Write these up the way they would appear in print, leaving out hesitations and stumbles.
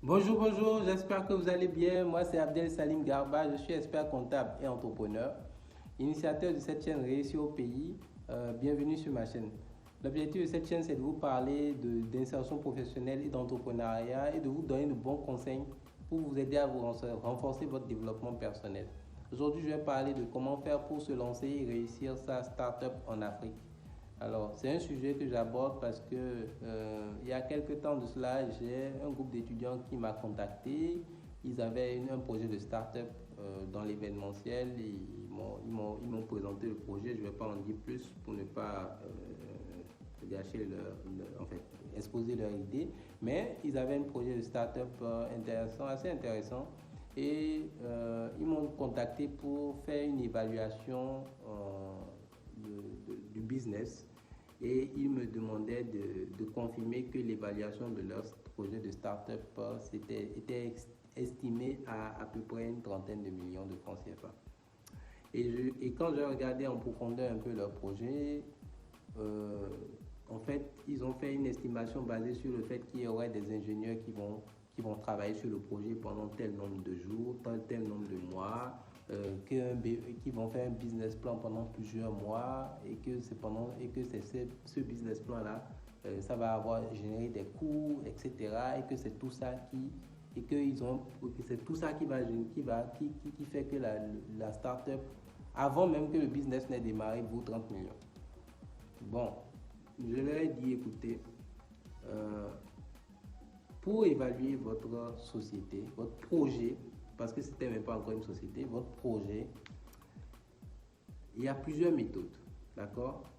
Bonjour, bonjour, j'espère que vous allez bien. Moi, c'est Abdel Salim Garba, je suis expert comptable et entrepreneur, initiateur de cette chaîne Réussir au pays. Bienvenue sur ma chaîne. L'objectif de cette chaîne, c'est de vous parler d'insertion professionnelle et d'entrepreneuriat et de vous donner de bons conseils pour vous aider à vous renforcer votre développement personnel. Aujourd'hui, je vais parler de comment faire pour se lancer et réussir sa start-up en Afrique. Alors, c'est un sujet que j'aborde parce que il y a quelques temps de cela, j'ai un groupe d'étudiants qui m'a contacté. Ils avaient un projet de start-up dans l'événementiel. Ils m'ont présenté le projet. Je ne vais pas en dire plus pour ne pas gâcher en fait, exposer leur idée. Mais ils avaient un projet de start-up intéressant, assez intéressant. Et ils m'ont contacté pour faire une évaluation du business. Et ils me demandaient de confirmer que l'évaluation de leur projet de start-up était estimée à peu près une trentaine de millions de francs CFA. Et quand j'ai regardé en profondeur un peu leur projet, en fait, ils ont fait une estimation basée sur le fait qu'il y aurait des ingénieurs qui vont travailler sur le projet pendant tel nombre de jours, tel nombre de mois, qui vont faire un business plan pendant plusieurs mois et que c'est ce business plan là ça va avoir généré des coûts, etc. et que c'est tout ça qui fait que la start-up, avant même que le business n'ait démarré, vaut 30 millions. Bon, je leur ai dit, écoutez, pour évaluer votre société, votre projet, parce que c'était même pas encore une société, votre projet, il y a plusieurs méthodes, d'accord?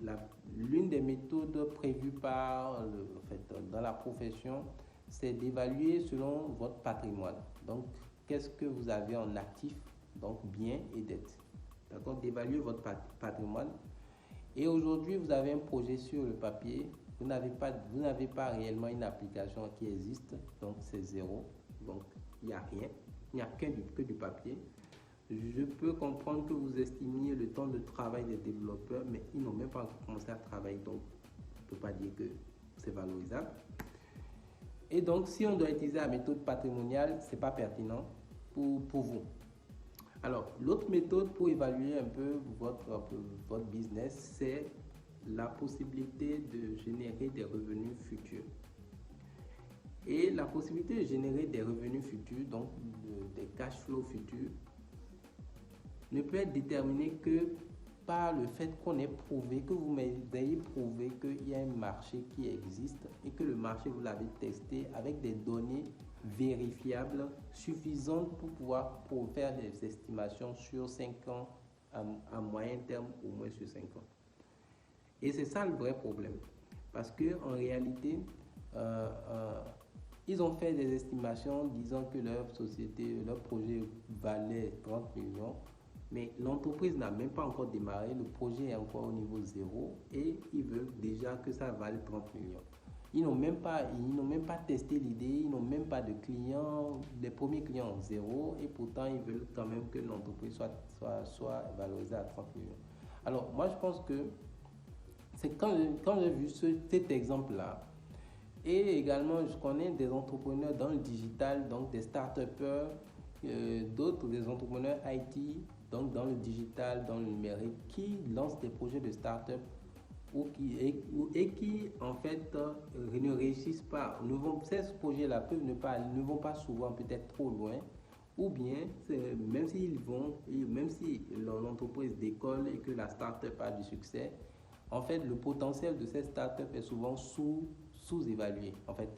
L'une des méthodes prévues dans la profession, c'est d'évaluer selon votre patrimoine. Donc, qu'est-ce que vous avez en actifs, donc biens et dettes, d'accord? D'évaluer votre patrimoine. Et aujourd'hui, vous avez un projet sur le papier, vous n'avez pas réellement une application qui existe, donc c'est zéro, donc il n'y a rien. Il n'y a que du papier. Je peux comprendre que vous estimiez le temps de travail des développeurs, mais ils n'ont même pas commencé à travailler, donc on ne peut pas dire que c'est valorisable. Et donc, si on doit utiliser la méthode patrimoniale, ce n'est pas pertinent pour vous. Alors, l'autre méthode pour évaluer un peu votre business, c'est la possibilité de générer des revenus futurs. Et la possibilité de générer des revenus futurs, donc des cash flows futurs, ne peut être déterminée que par le fait qu'on ait prouvé, que vous ayez prouvé qu'il y a un marché qui existe et que le marché, vous l'avez testé avec des données vérifiables suffisantes pour faire des estimations sur 5 ans, à moyen terme, au moins sur 5 ans. Et c'est ça le vrai problème. Parce qu'en réalité, ils ont fait des estimations disant que leur société, leur projet valait 30 millions, mais l'entreprise n'a même pas encore démarré, le projet est encore au niveau 0 et ils veulent déjà que ça vale 30 millions. Ils n'ont même pas testé l'idée, ils n'ont même pas de clients, les premiers clients 0 et pourtant ils veulent quand même que l'entreprise soit valorisée à 30 millions. Alors moi je pense que c'est quand j'ai vu cet exemple-là. Et également, je connais des entrepreneurs dans le digital, donc des start-upers, d'autres des entrepreneurs IT, donc dans le digital, dans le numérique, qui lancent des projets de start-up et qui, en fait, ne réussissent pas. Ces projets-là ne vont pas souvent peut-être trop loin, ou bien, même si l'entreprise décolle et que la start-up a du succès, en fait, le potentiel de cette start-up est souvent sous-évalué. En fait,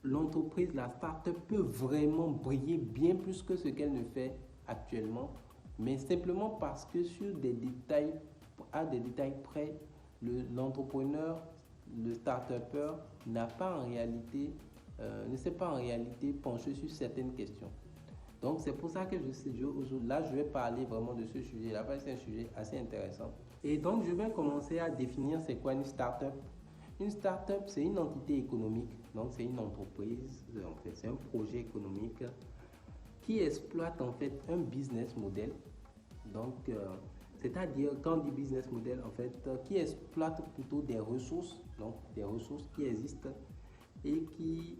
l'entreprise, la start-up peut vraiment briller bien plus que ce qu'elle ne fait actuellement, mais simplement parce que à des détails près, l'entrepreneur, le start-upper ne s'est pas en réalité penché sur certaines questions. Donc, c'est pour ça que je vais parler vraiment de ce sujet-là, parce que c'est un sujet assez intéressant. Et donc, je vais commencer à définir c'est quoi une start-up. Une start-up, c'est une entité économique, donc c'est une entreprise, en fait, c'est un projet économique qui exploite en fait un business model. Donc, c'est-à-dire, quand on dit business model, en fait, qui exploite plutôt des ressources, donc des ressources qui existent et qui,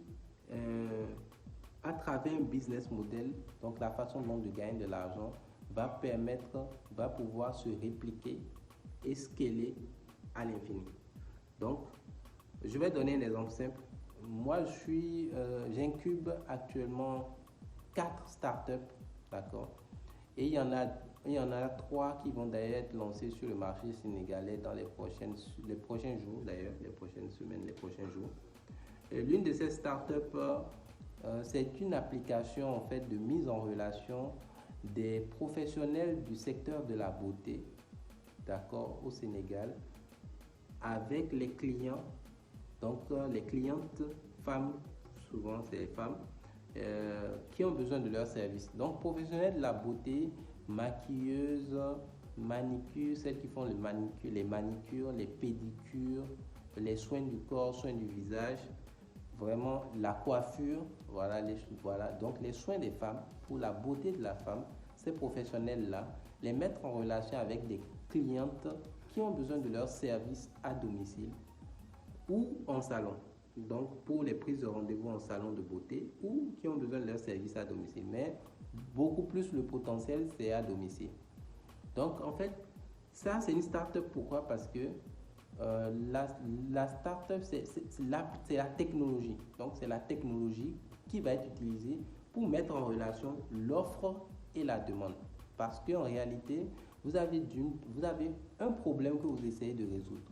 à travers un business model, donc la façon dont de gagner de l'argent, va pouvoir se répliquer et scaler à l'infini. Donc, je vais donner un exemple simple. Moi, j'incube actuellement 4 startups, d'accord? Et il y en a 3 qui vont d'ailleurs être lancées sur le marché sénégalais dans les prochains jours, d'ailleurs, les prochaines semaines, les prochains jours. L'une de ces startups, c'est une application en fait de mise en relation des professionnels du secteur de la beauté, d'accord, au Sénégal, avec les clients, donc les clientes femmes, souvent c'est les femmes, qui ont besoin de leurs services. Donc professionnels de la beauté, maquilleuses, manicures, celles qui font les manicures, les pédicures, les soins du corps, soins du visage, vraiment la coiffure, voilà, donc les soins des femmes, pour la beauté de la femme, ces professionnels-là, les mettre en relation avec des clientes qui ont besoin de leurs services à domicile ou en salon. Donc pour les prises de rendez-vous en salon de beauté ou qui ont besoin de leurs services à domicile. Mais beaucoup plus le potentiel, c'est à domicile. Donc en fait, ça c'est une start-up. Pourquoi? Parce que la start-up, c'est la technologie. Donc c'est la technologie qui va être utilisée pour mettre en relation l'offre et la demande. Parce qu'en réalité, vous avez un problème que vous essayez de résoudre.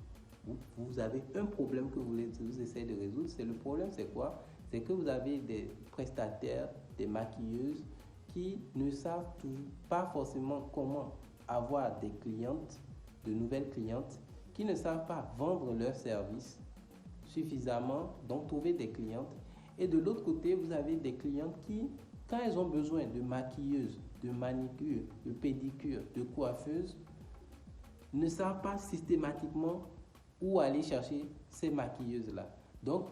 Vous avez un problème que vous essayez de résoudre. Le problème, c'est quoi? C'est que vous avez des prestataires, des maquilleuses qui ne savent pas forcément comment avoir des clientes, de nouvelles clientes, qui ne savent pas vendre leurs services suffisamment, donc trouver des clientes. Et de l'autre côté, vous avez des clientes qui, quand elles ont besoin de maquilleuses, de manicure, de pédicure, de coiffeuses, ne savent pas systématiquement où aller chercher ces maquilleuses-là. Donc,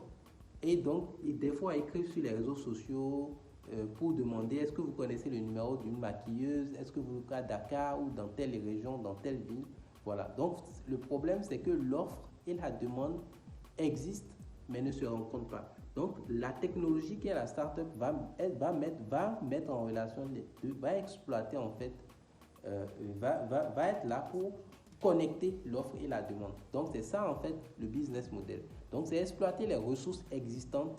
des fois, écrivent sur les réseaux sociaux pour demander est-ce que vous connaissez le numéro d'une maquilleuse, est-ce que vous êtes à Dakar ou dans telle région, dans telle ville. Voilà. Donc, le problème, c'est que l'offre et la demande existent, mais ne se rencontrent pas. Donc, la technologie qui est la startup va mettre en relation, va exploiter en fait, va être là pour connecter l'offre et la demande. Donc, c'est ça en fait le business model. Donc, c'est exploiter les ressources existantes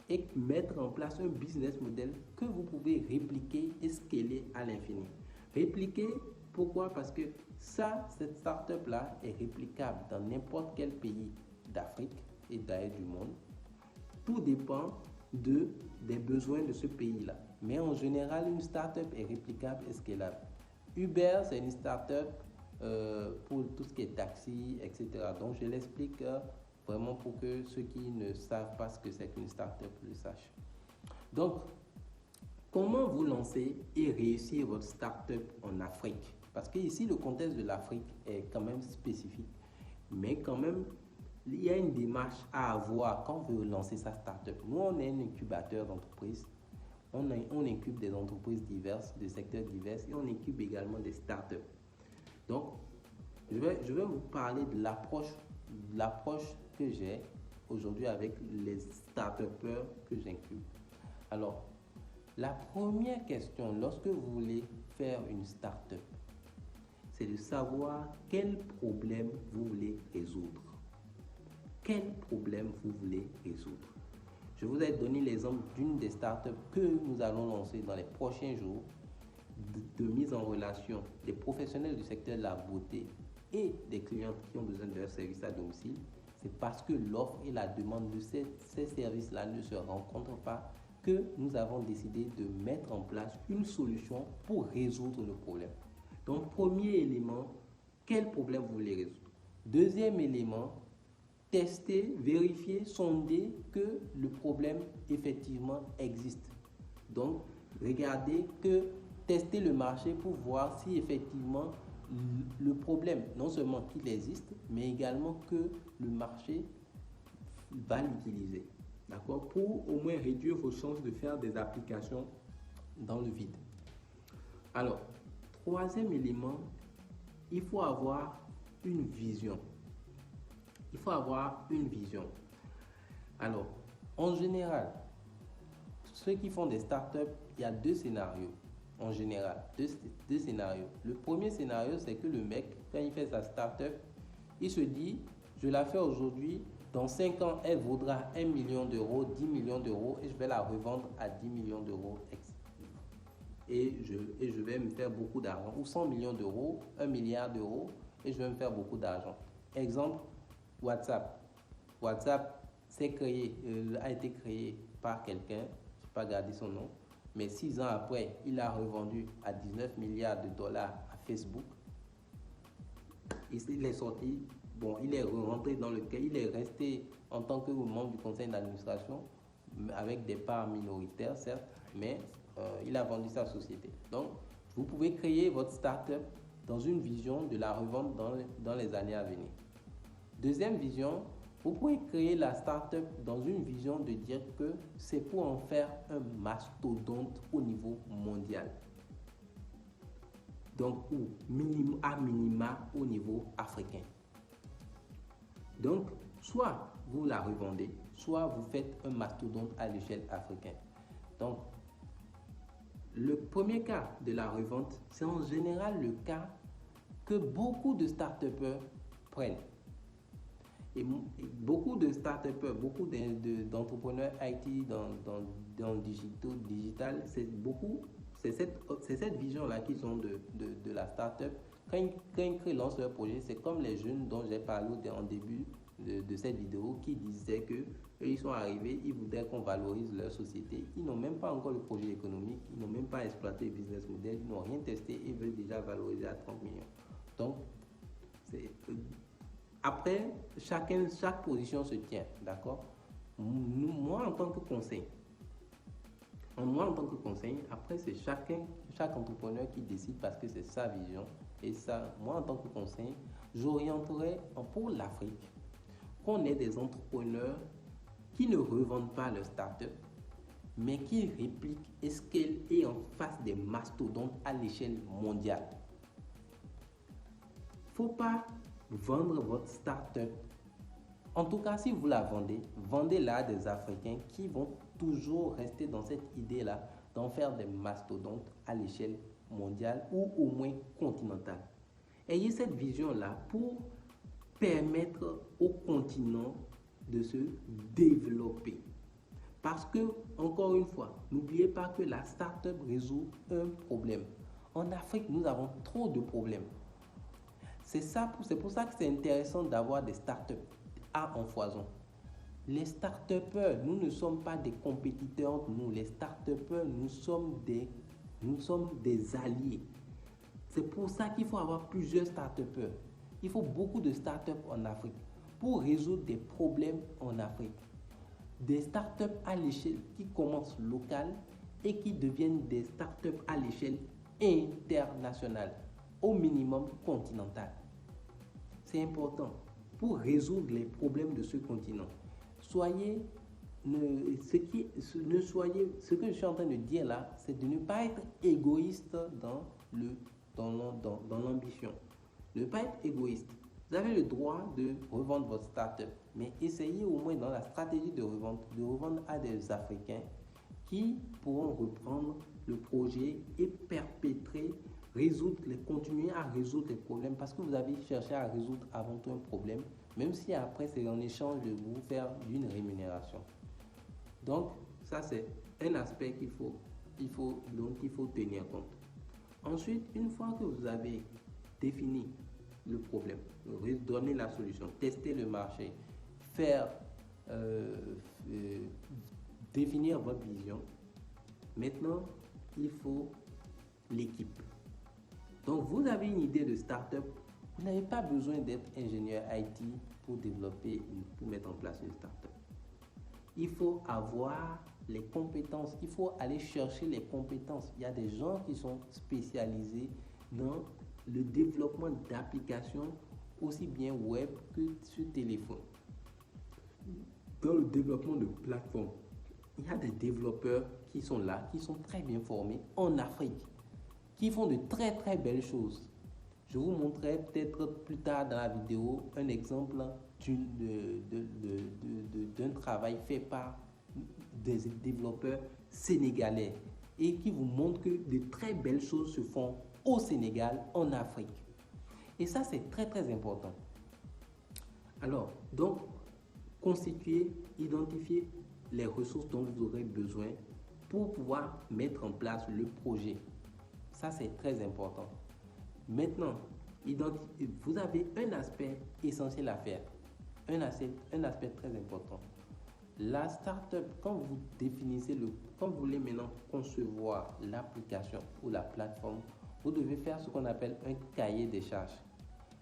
et mettre en place un business model que vous pouvez répliquer et scaler à l'infini. Répliquer, pourquoi? Parce que cette startup-là est réplicable dans n'importe quel pays d'Afrique et d'ailleurs du monde. Tout dépend des besoins de ce pays-là. Mais en général, une startup est réplicable et scalable. Uber, c'est une startup pour tout ce qui est taxi, etc. Donc, je l'explique vraiment pour que ceux qui ne savent pas ce que c'est qu'une startup le sachent. Donc, comment vous lancer et réussir votre startup en Afrique? Parce que ici, le contexte de l'Afrique est quand même spécifique. Mais quand même, il y a une démarche à avoir quand on veut lancer sa startup. Nous, on est un incubateur d'entreprises. On incube des entreprises diverses, de secteurs divers, et on incube également des startups. Donc, je vais vous parler de l'approche que j'ai aujourd'hui avec les startupeurs que j'incube. Alors, la première question, lorsque vous voulez faire une startup, c'est de savoir quel problème vous voulez résoudre. Quel problème vous voulez résoudre? Je vous ai donné l'exemple d'une des startups que nous allons lancer dans les prochains jours de mise en relation des professionnels du secteur de la beauté et des clientes qui ont besoin de leurs services à domicile. C'est parce que l'offre et la demande de ces services-là ne se rencontrent pas que nous avons décidé de mettre en place une solution pour résoudre le problème. Donc, premier élément, quel problème vous voulez résoudre? Deuxième élément, tester, vérifier, sonder que le problème effectivement existe. Donc, regardez tester le marché pour voir si effectivement le problème, non seulement qu'il existe, mais également que le marché va l'utiliser, d'accord, pour au moins réduire vos chances de faire des applications dans le vide. Alors, troisième élément, il faut avoir une vision. Il faut avoir une vision. Alors, en général, ceux qui font des startups, il y a deux scénarios. En général, deux scénarios. Le premier scénario, c'est que le mec, quand il fait sa startup, il se dit, je la fais aujourd'hui, dans 5 ans, elle vaudra 1 million d'euros, 10 millions d'euros, et je vais la revendre à 10 millions d'euros. Et je vais me faire beaucoup d'argent. Ou 100 millions d'euros, 1 milliard d'euros, et je vais me faire beaucoup d'argent. Exemple, WhatsApp. WhatsApp a été créé par quelqu'un, je n'ai pas gardé son nom, mais 6 ans après, il a revendu à 19 milliards de dollars à Facebook. Il est sorti, bon, il est rentré dans le cas, il est resté en tant que membre du conseil d'administration, avec des parts minoritaires, certes, mais il a vendu sa société. Donc, vous pouvez créer votre start-up dans une vision de la revente dans les années à venir. Deuxième vision, vous pouvez créer la start-up dans une vision de dire que c'est pour en faire un mastodonte au niveau mondial. Donc, ou à minima au niveau africain. Donc, soit vous la revendez, soit vous faites un mastodonte à l'échelle africaine. Donc, le premier cas de la revente, c'est en général le cas que beaucoup de start-upers prennent. Et beaucoup de start-upers, beaucoup d'entrepreneurs IT dans le digital, c'est cette vision-là qu'ils ont de la start-up. Quand ils lancent leur projet, c'est comme les jeunes dont j'ai parlé en début de cette vidéo qui disaient que ils sont arrivés, ils voudraient qu'on valorise leur société. Ils n'ont même pas encore le projet économique, ils n'ont même pas exploité le business model, ils n'ont rien testé et ils veulent déjà valoriser à 30 millions. Donc, après, chaque position se tient, d'accord? Moi, en tant que conseil, après, c'est chaque entrepreneur qui décide parce que c'est sa vision. Et ça, moi, en tant que conseil, j'orienterais pour l'Afrique qu'on ait des entrepreneurs qui ne revendent pas leur start-up, mais qui répliquent et scalent et en fassent des mastodontes à l'échelle mondiale. Il ne faut pas vendre votre start-up. En tout cas, si vous la vendez, vendez-la à des Africains qui vont toujours rester dans cette idée-là d'en faire des mastodontes à l'échelle mondiale ou au moins continentale. Ayez cette vision-là pour permettre au continent de se développer. Parce que, encore une fois, n'oubliez pas que la start-up résout un problème. En Afrique, nous avons trop de problèmes. C'est pour ça que c'est intéressant d'avoir des start-up en foison. Les start-upers, nous ne sommes pas des compétiteurs entre nous. Les start-upers, nous sommes des alliés. C'est pour ça qu'il faut avoir plusieurs start-upers. Il faut beaucoup de start-up en Afrique pour résoudre des problèmes en Afrique. Des start-up à l'échelle qui commencent locales et qui deviennent des start-up à l'échelle internationale, au minimum continentale. C'est important pour résoudre les problèmes de ce continent. Ce que je suis en train de dire là, c'est de ne pas être égoïste dans l'ambition. Ne pas être égoïste. Vous avez le droit de revendre votre start-up, mais essayez au moins dans la stratégie de revendre à des Africains qui pourront reprendre le projet et continuer à résoudre les problèmes, parce que vous avez cherché à résoudre avant tout un problème, même si après c'est en échange de vous faire une rémunération. Donc ça, c'est un aspect qu'il faut tenir compte. Ensuite, une fois que vous avez défini le problème, donner la solution, tester le marché, définir votre vision, maintenant il faut l'équipe. Donc vous avez une idée de start-up, vous n'avez pas besoin d'être ingénieur IT pour mettre en place une start-up. Il faut avoir les compétences, il faut aller chercher les compétences. Il y a des gens qui sont spécialisés dans le développement d'applications aussi bien web que sur téléphone. Dans le développement de plateformes, il y a des développeurs qui sont là, qui sont très bien formés en Afrique, qui font de très très belles choses. Je vous montrerai peut-être plus tard dans la vidéo un exemple d'un travail fait par des développeurs sénégalais et qui vous montre que de très belles choses se font au Sénégal, en Afrique. Et ça, c'est très très important. Alors, donc, constituer, identifier les ressources dont vous aurez besoin pour pouvoir mettre en place le projet. Ça, c'est très important. Maintenant, vous avez un aspect essentiel à faire, un aspect très important. La startup, quand vous définissez quand vous voulez maintenant concevoir l'application ou la plateforme, vous devez faire ce qu'on appelle un cahier des charges.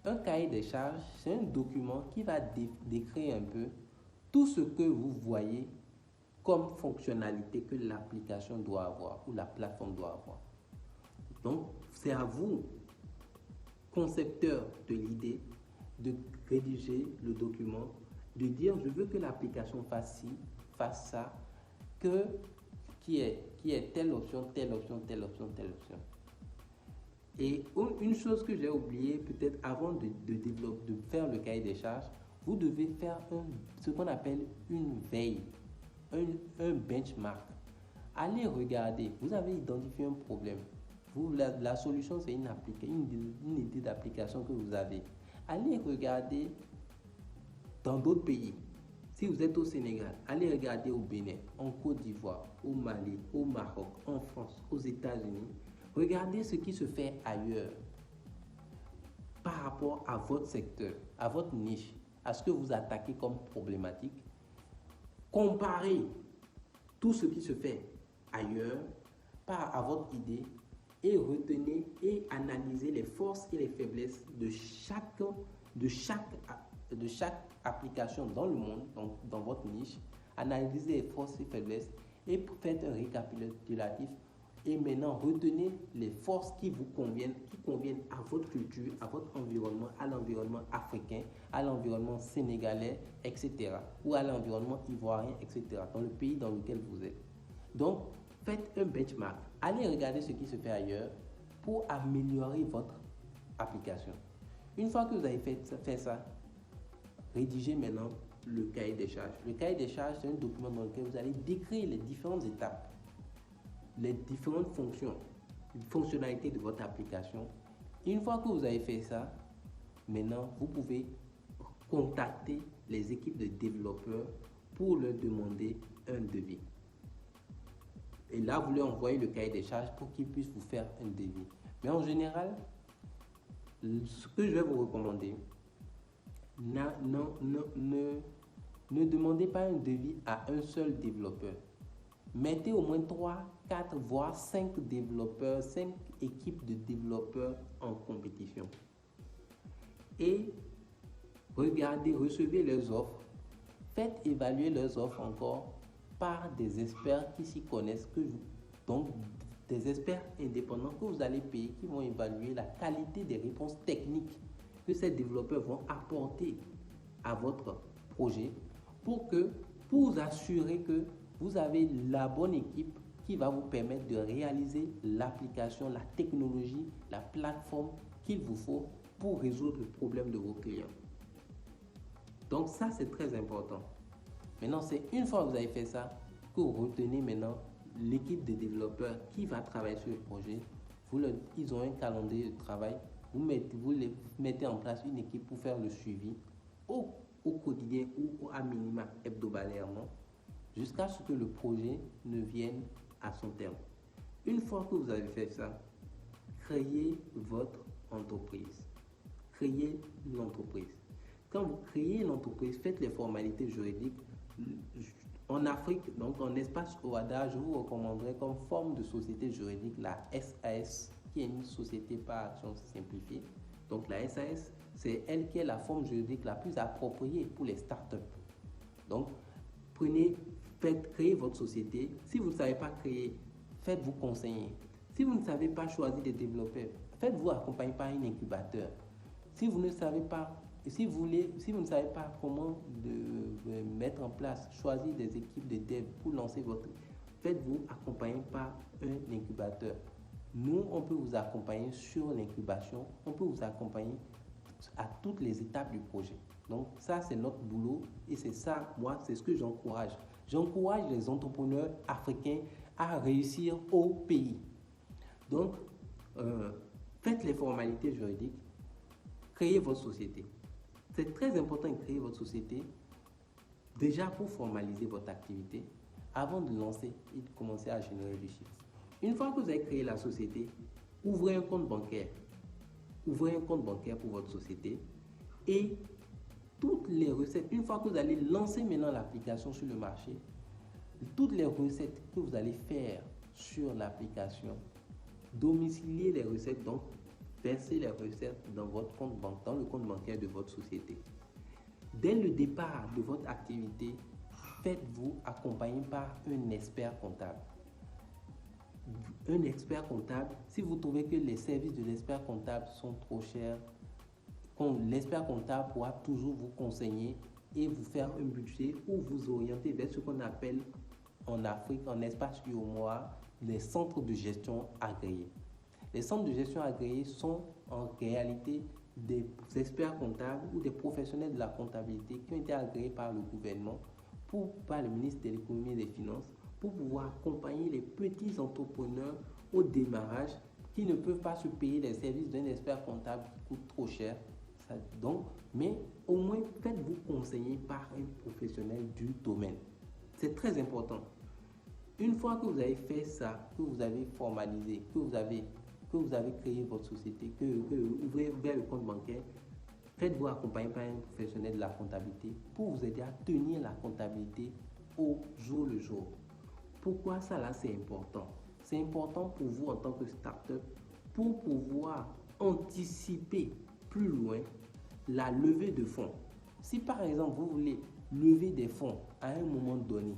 Un cahier des charges, c'est un document qui va décrire un peu tout ce que vous voyez comme fonctionnalité que l'application doit avoir ou la plateforme doit avoir. Donc, c'est à vous, concepteur de l'idée, de rédiger le document, de dire je veux que l'application fasse ci, fasse ça, qui est telle option, telle option, telle option, telle option. Et une chose que j'ai oublié, peut-être avant de faire le cahier des charges, vous devez faire ce qu'on appelle une veille, un benchmark. Allez regarder, vous avez identifié un problème. La solution, c'est une idée d'application que vous avez. Allez regarder dans d'autres pays. Si vous êtes au Sénégal, allez regarder au Bénin, en Côte d'Ivoire, au Mali, au Maroc, en France, aux États-Unis. Regardez ce qui se fait ailleurs par rapport à votre secteur, à votre niche, à ce que vous attaquez comme problématique. Comparez tout ce qui se fait ailleurs à votre idée et retenez et analysez les forces et les faiblesses de chaque application dans le monde, donc dans votre niche. Analysez les forces et faiblesses et faites un récapitulatif. Et maintenant, retenez les forces qui vous conviennent, à votre culture, à votre environnement, à l'environnement africain, à l'environnement sénégalais, etc. Ou à l'environnement ivoirien, etc. Dans le pays dans lequel vous êtes. Donc, faites un benchmark. Allez regarder ce qui se fait ailleurs pour améliorer votre application. Une fois que vous avez fait ça, rédigez maintenant le cahier des charges. Le cahier des charges, c'est un document dans lequel vous allez décrire les différentes étapes, les différentes fonctionnalités de votre application. Une fois que vous avez fait ça, maintenant, vous pouvez contacter les équipes de développeurs pour leur demander un devis. Et là, vous leur envoyez le cahier des charges pour qu'ils puissent vous faire un devis. Mais en général, ce que je vais vous recommander, ne demandez pas un devis à un seul développeur. Mettez au moins 3, 4, voire 5 développeurs, 5 équipes de développeurs en compétition. Et recevez leurs offres. Faites évaluer leurs offres encore par des experts qui s'y connaissent, donc des experts indépendants que vous allez payer, qui vont évaluer la qualité des réponses techniques que ces développeurs vont apporter à votre projet pour vous assurer que vous avez la bonne équipe qui va vous permettre de réaliser l'application, la technologie, la plateforme qu'il vous faut pour résoudre le problème de vos clients. Donc ça, c'est très important. Maintenant, c'est une fois que vous avez fait ça que vous retenez maintenant l'équipe de développeurs qui va travailler sur le projet. Ils ont un calendrier de travail. Vous mettez en place une équipe pour faire le suivi au quotidien ou à minima hebdomadairement jusqu'à ce que le projet ne vienne à son terme. Une fois que vous avez fait ça, créez votre entreprise. Créez une entreprise. Quand vous créez une entreprise, faites les formalités juridiques. En Afrique, donc en espace OHADA, je vous recommanderais comme forme de société juridique la SAS, qui est une société par action simplifiée. Donc la SAS, c'est elle qui est la forme juridique la plus appropriée pour les startups. Donc, créez votre société. Si vous ne savez pas créer, faites-vous conseiller. Si vous ne savez pas choisir des développeurs, faites-vous accompagner par un incubateur. Si vous ne savez pas, si vous ne savez pas comment mettre en place, choisir des équipes de dev pour lancer votre, faites-vous accompagner par un incubateur. Nous, on peut vous accompagner sur l'incubation, on peut vous accompagner à toutes les étapes du projet. Donc ça, c'est notre boulot et c'est ça, moi, c'est ce que j'encourage. J'encourage les entrepreneurs africains à réussir au pays. Donc, faites les formalités juridiques, créez votre société. C'est très important de créer votre société déjà pour formaliser votre activité avant de lancer et de commencer à générer du chiffre. Une fois que vous avez créé la société, ouvrez un compte bancaire. Ouvrez un compte bancaire pour votre société et toutes les recettes, une fois que vous allez lancer maintenant l'application sur le marché, toutes les recettes que vous allez faire sur l'application, domiciliez les recettes, donc versez les recettes dans votre compte bancaire, dans le compte bancaire de votre société. Dès le départ de votre activité, faites-vous accompagner par un expert comptable. Un expert comptable, si vous trouvez que les services de l'expert comptable sont trop chers, l'expert comptable pourra toujours vous conseiller et vous faire un budget ou vous orienter vers ce qu'on appelle en Afrique, en espace UOMOA, les centres de gestion agréés. Les centres de gestion agréés sont en réalité des experts comptables ou des professionnels de la comptabilité qui ont été agréés par le gouvernement, par le ministre de l'économie et des finances, pour pouvoir accompagner les petits entrepreneurs au démarrage qui ne peuvent pas se payer les services d'un expert comptable qui coûte trop cher. Donc, mais au moins faites-vous conseiller par un professionnel du domaine. C'est très important. Une fois que vous avez fait ça, que vous avez formalisé, que vous avez créé votre société, que vous ouvrez le compte bancaire, faites-vous accompagner par un professionnel de la comptabilité pour vous aider à tenir la comptabilité au jour le jour. Pourquoi ça là c'est important? C'est important pour vous en tant que start-up pour pouvoir anticiper plus loin la levée de fonds. Si par exemple vous voulez lever des fonds à un moment donné,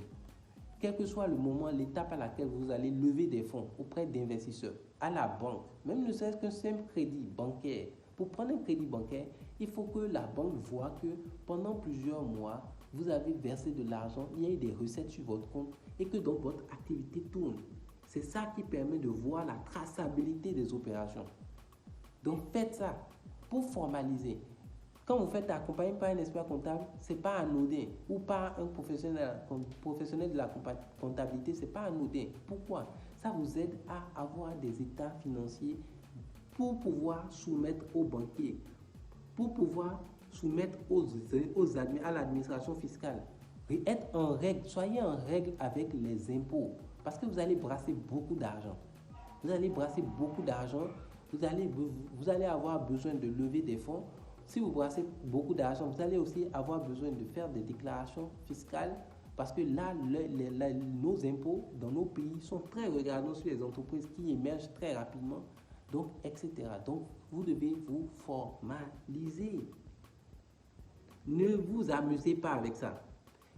quel que soit le moment, l'étape à laquelle vous allez lever des fonds auprès d'investisseurs, à la banque, même ne serait-ce qu'un simple crédit bancaire. Pour prendre un crédit bancaire, il faut que la banque voit que pendant plusieurs mois, vous avez versé de l'argent, il y a eu des recettes sur votre compte et que donc votre activité tourne. C'est ça qui permet de voir la traçabilité des opérations. Donc faites ça pour formaliser. Quand vous faites accompagner par un expert comptable, ce n'est pas anodin. Ou par un professionnel de la comptabilité, ce n'est pas anodin. Pourquoi? Ça vous aide à avoir des états financiers pour pouvoir soumettre aux banquiers, pour pouvoir soumettre à l'administration fiscale. Et être en règle, soyez en règle avec les impôts parce que vous allez brasser beaucoup d'argent. Vous allez brasser beaucoup d'argent, vous allez avoir besoin de lever des fonds. Si vous brassez beaucoup d'argent, vous allez aussi avoir besoin de faire des déclarations fiscales parce que là, nos impôts dans nos pays sont très regardants sur les entreprises qui émergent très rapidement, donc, etc. Donc, vous devez vous formaliser. Ne vous amusez pas avec ça.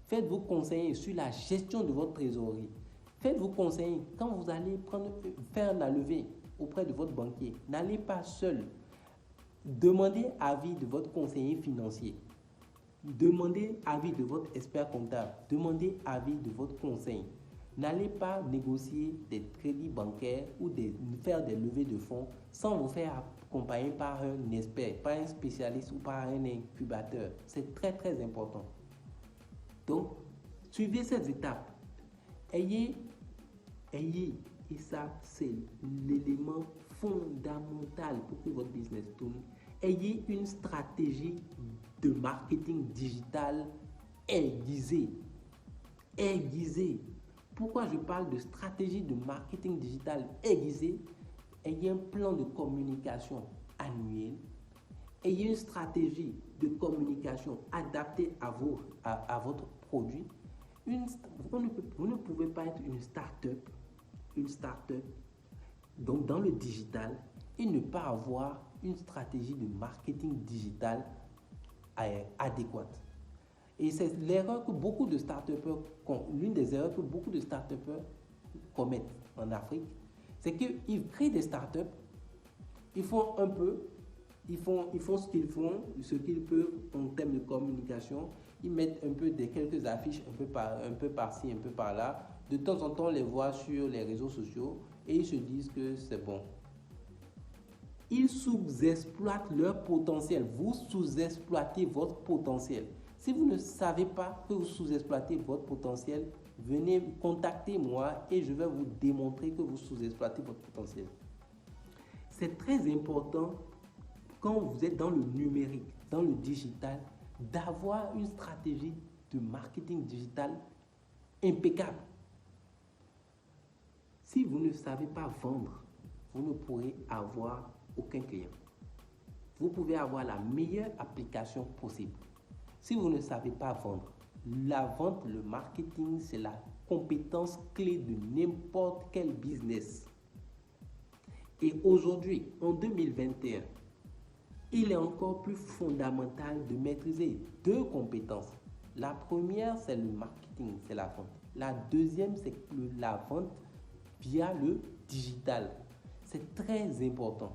Faites-vous conseiller sur la gestion de votre trésorerie. Faites-vous conseiller quand vous allez faire la levée auprès de votre banquier. N'allez pas seul. Demandez avis de votre conseiller financier. Demandez avis de votre expert comptable. Demandez avis de votre conseil. N'allez pas négocier des crédits bancaires ou faire des levées de fonds sans vous faire accompagner par un expert, par un spécialiste ou par un incubateur. C'est très très important. Donc, suivez ces étapes. Et ça, c'est l'élément fondamental pour que votre business tourne. Ayez une stratégie de marketing digital aiguisée. Aiguisée. Pourquoi je parle de stratégie de marketing digital aiguisée? Ayez un plan de communication annuel. Ayez une stratégie de communication adaptée à votre produit. Vous ne pouvez pas être une start-up, donc dans le digital, et ne pas avoir une stratégie de marketing digital adéquate. Et c'est l'erreur que beaucoup de start-upers, l'une des erreurs que beaucoup de start-upers commettent en Afrique, c'est qu'ils créent des start-up ils font un peu, ils font ce qu'ils peuvent en termes de communication. Ils mettent un peu quelques affiches un peu par-ci, un peu par-là. De temps en temps, on les voit sur les réseaux sociaux et ils se disent que c'est bon. Ils sous-exploitent leur potentiel. Vous sous-exploitez votre potentiel. Si vous ne savez pas que vous sous-exploitez votre potentiel, venez contacter moi et je vais vous démontrer que vous sous-exploitez votre potentiel. C'est très important quand vous êtes dans le numérique, dans le digital, d'avoir une stratégie de marketing digital impeccable. Si vous ne savez pas vendre, vous ne pourrez avoir aucun client. Vous pouvez avoir la meilleure application possible. Si vous ne savez pas vendre, la vente, le marketing, c'est la compétence clé de n'importe quel business. Et aujourd'hui, en 2021, il est encore plus fondamental de maîtriser 2 compétences. La première, c'est le marketing, c'est la vente. La deuxième, c'est la vente via le digital. C'est très important.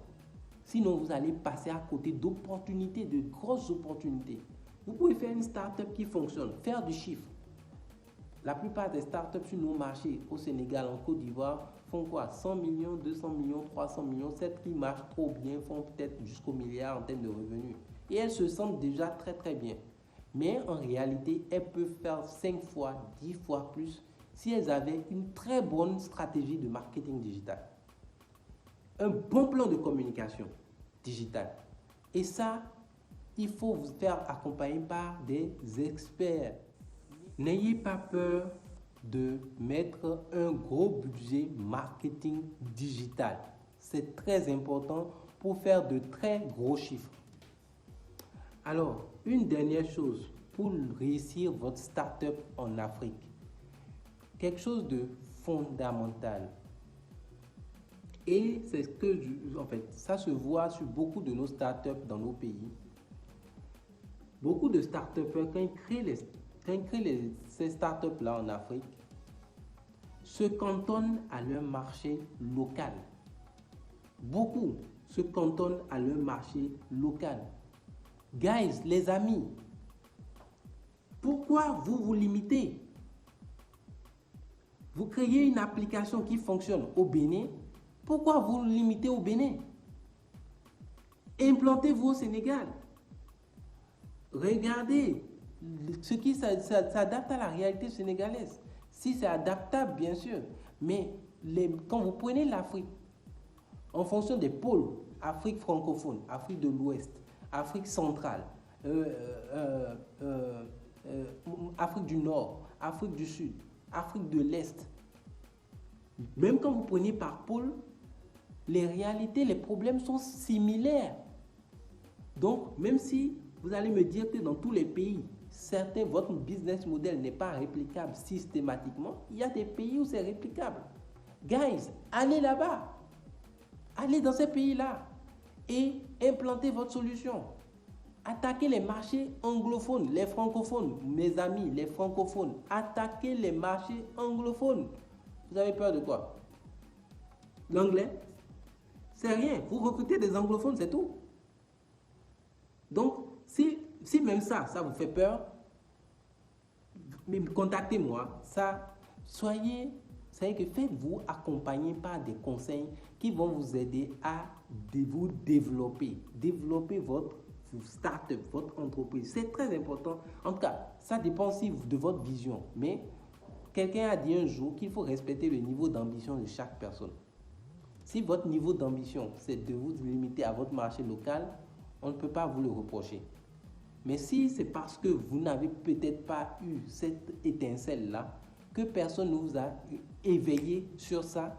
Sinon, vous allez passer à côté d'opportunités, de grosses opportunités. Vous pouvez faire une start-up qui fonctionne, faire du chiffre. La plupart des start-up sur nos marchés, au Sénégal, en Côte d'Ivoire, font quoi? 100 millions, 200 millions, 300 millions. Celles qui marchent trop bien font peut-être jusqu'au milliard en termes de revenus. Et elles se sentent déjà très très bien. Mais en réalité, elles peuvent faire 5 fois, 10 fois plus si elles avaient une très bonne stratégie de marketing digital. Un bon plan de communication digitale. Et ça, il faut vous faire accompagner par des experts. N'ayez pas peur de mettre un gros budget marketing digital. C'est très important pour faire de très gros chiffres. Alors, une dernière chose pour réussir votre start-up en Afrique. Quelque chose de fondamental. Et c'est ce que, ça se voit sur beaucoup de nos startups dans nos pays. Beaucoup de start-upers, quand ils créent ces startups-là en Afrique, se cantonnent à leur marché local. Beaucoup se cantonnent à leur marché local. Guys, les amis, pourquoi vous vous limitez? Vous créez une application qui fonctionne au Bénin. Pourquoi vous vous limitez au Bénin? Implantez-vous au Sénégal. Regardez ce qui s'adapte à la réalité sénégalaise. Si c'est adaptable, bien sûr. Mais quand vous prenez l'Afrique, en fonction des pôles, Afrique francophone, Afrique de l'Ouest, Afrique centrale, Afrique du Nord, Afrique du Sud, Afrique de l'Est, même quand vous prenez par pôle, les réalités, les problèmes sont similaires. Donc, même si vous allez me dire que dans tous les pays, votre business model n'est pas réplicable systématiquement, il y a des pays où c'est réplicable. Guys, allez là-bas. Allez dans ces pays-là et implantez votre solution. Attaquez les marchés anglophones, les francophones, mes amis, les francophones. Attaquez les marchés anglophones. Vous avez peur de quoi? L'anglais? C'est rien. Vous recrutez des anglophones, c'est tout. Donc, si même ça vous fait peur, contactez-moi. Savez que faites-vous accompagner par des conseils qui vont vous aider à vous développer. Développer votre start-up, votre entreprise. C'est très important. En tout cas, ça dépend aussi de votre vision. Mais quelqu'un a dit un jour qu'il faut respecter le niveau d'ambition de chaque personne. Si votre niveau d'ambition, c'est de vous limiter à votre marché local, on ne peut pas vous le reprocher. Mais si c'est parce que vous n'avez peut-être pas eu cette étincelle-là, que personne ne vous a éveillé sur ça,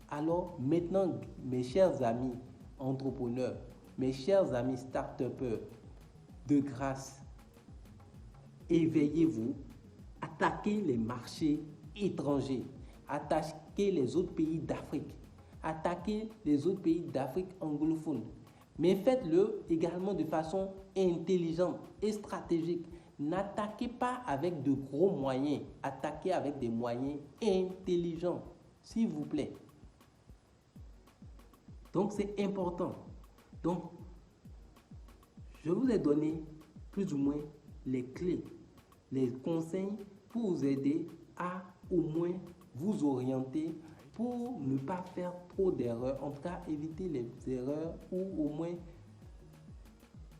alors maintenant, mes chers amis entrepreneurs, mes chers amis start-upers, de grâce, éveillez-vous, attaquez les marchés étrangers, attaquez les autres pays d'Afrique, attaquez les autres pays d'Afrique anglophone. Mais faites-le également de façon intelligente et stratégique. N'attaquez pas avec de gros moyens. Attaquez avec des moyens intelligents, s'il vous plaît. Donc, c'est important. Donc, je vous ai donné plus ou moins les clés, les conseils pour vous aider à au moins vous orienter pour ne pas faire trop d'erreurs, en tout cas éviter les erreurs ou au moins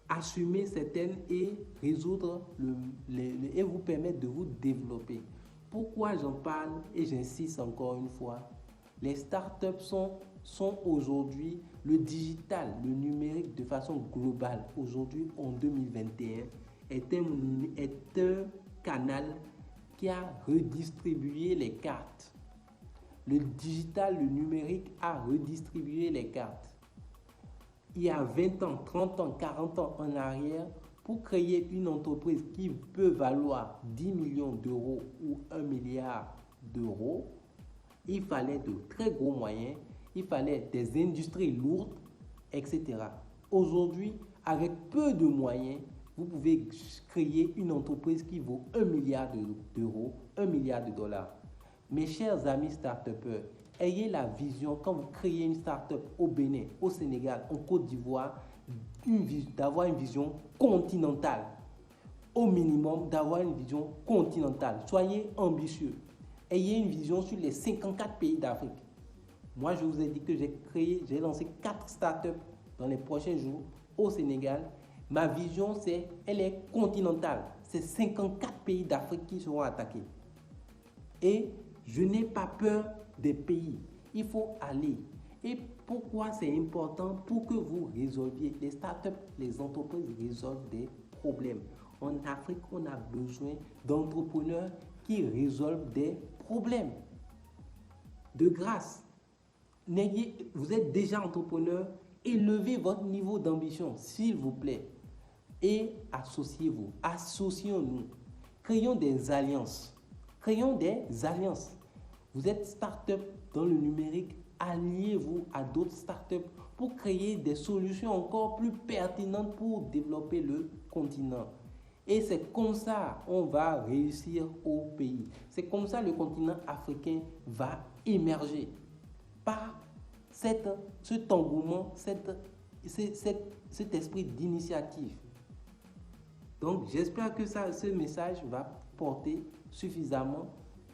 assumer certaines et résoudre et vous permettre de vous développer. Pourquoi j'en parle et j'insiste encore une fois, les startups sont aujourd'hui le digital, le numérique de façon globale. Aujourd'hui, en 2021, est un canal qui a redistribué les cartes. Le digital, le numérique a redistribué les cartes. Il y a 20 ans, 30 ans, 40 ans en arrière, pour créer une entreprise qui peut valoir 10 millions d'euros ou 1 milliard d'euros, il fallait de très gros moyens, il fallait des industries lourdes, etc. Aujourd'hui, avec peu de moyens, vous pouvez créer une entreprise qui vaut 1 milliard d'euros, 1 milliard de dollars. Mes chers amis start-upers, ayez la vision, quand vous créez une start-up au Bénin, au Sénégal, en Côte d'Ivoire, d'avoir une vision continentale. Au minimum, d'avoir une vision continentale. Soyez ambitieux. Ayez une vision sur les 54 pays d'Afrique. Moi, je vous ai dit que j'ai lancé 4 startups dans les prochains jours au Sénégal. Ma vision, elle est continentale. C'est 54 pays d'Afrique qui seront attaqués. Et je n'ai pas peur des pays. Il faut aller. Et pourquoi c'est important? Pour que vous résolviez. Les startups, les entreprises résolvent des problèmes. En Afrique, on a besoin d'entrepreneurs qui résolvent des problèmes. De grâce, vous êtes déjà entrepreneur, élevez votre niveau d'ambition, s'il vous plaît. Et associez-vous, associons-nous. Créons des alliances. Créons des alliances. Vous êtes start-up dans le numérique, alliez-vous à d'autres startups pour créer des solutions encore plus pertinentes pour développer le continent. Et c'est comme ça qu'on va réussir au pays. C'est comme ça le continent africain va émerger. Par cet engouement, cet esprit d'initiative. Donc j'espère que ce message va porter suffisamment,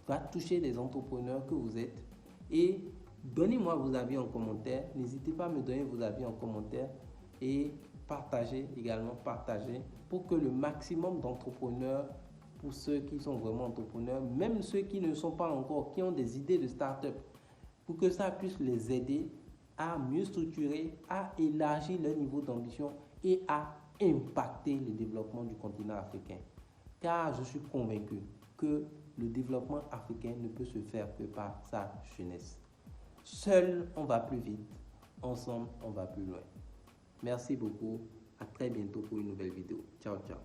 va toucher les entrepreneurs que vous êtes. Et donnez-moi vos avis en commentaire. N'hésitez pas à me donner vos avis en commentaire. Et partagez également, partagez pour que le maximum d'entrepreneurs, pour ceux qui sont vraiment entrepreneurs, même ceux qui ne sont pas encore, qui ont des idées de start-up, pour que ça puisse les aider à mieux structurer, à élargir leur niveau d'ambition et à impacter le développement du continent africain. Car je suis convaincu que le développement africain ne peut se faire que par sa jeunesse. Seul, on va plus vite. Ensemble, on va plus loin. Merci beaucoup. À très bientôt pour une nouvelle vidéo. Ciao, ciao.